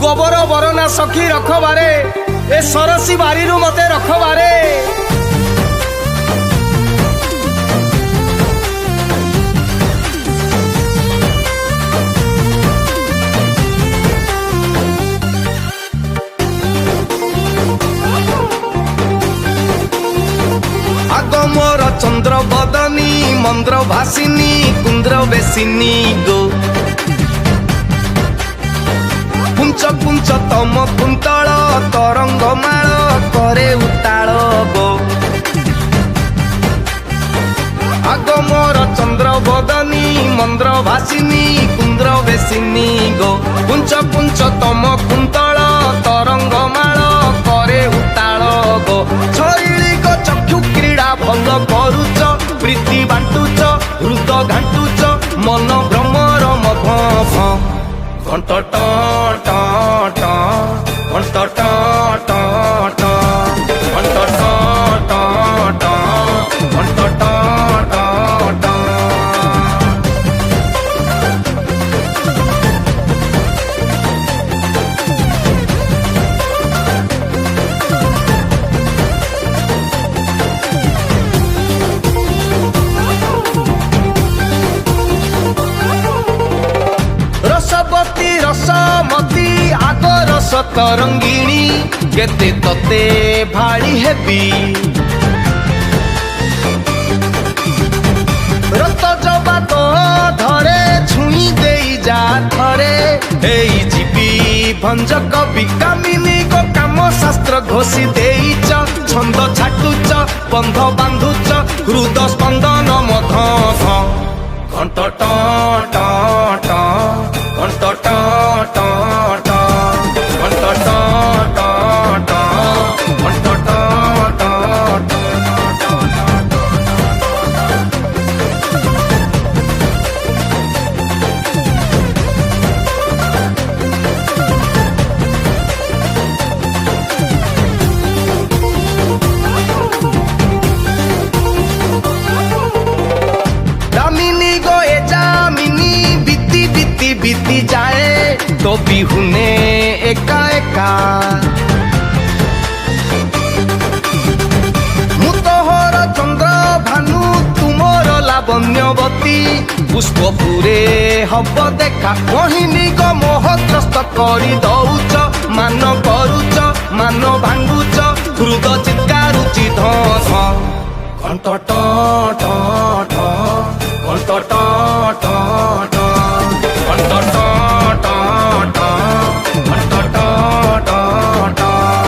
गोबर बरना सखी रखबारे ए सरसी बारी मते रखबारे आगो मोर चंद्र बदनी मंद्र भासिनी कुंद्र बेसिनी गो पुंच पुंच तम कुंतल तरंग माल करे उताल गो आगो मोर चंद्र बदनी मंद्र भासिनी कुंद्र बेसिनी गो पुंच पुंच तम कुंतल तरंग माल करे उताल गो छईली गो चक्षु क्रीड़ा भंग करुच प्रीति बांटुच हृद घाटुच मन भ्रमर मध घंट घंट घंट रसवती रसमती आग रस तरंगिणी केते तते भाड़ी हेबी रत जबा तो धरे छुई देई जा थरे एई जीवी भंजक विकामिनी को काम शास्त्र घोषी देईच छंद छाटुच बंध बांधुच हृद स्पंदन मध घंट घंट दामिनी गो ए जामिनी बीती बीती बीती जाए तो बिहुने एका एका मुतोहर चंद्र भानु तुमर लावण्यवती पुष्पपुरे हब देखा मोहिनी गो मोहत्रस्त करी दौच मान करुच मान भांगुच हृद चित्कारुचि धस घंट घंट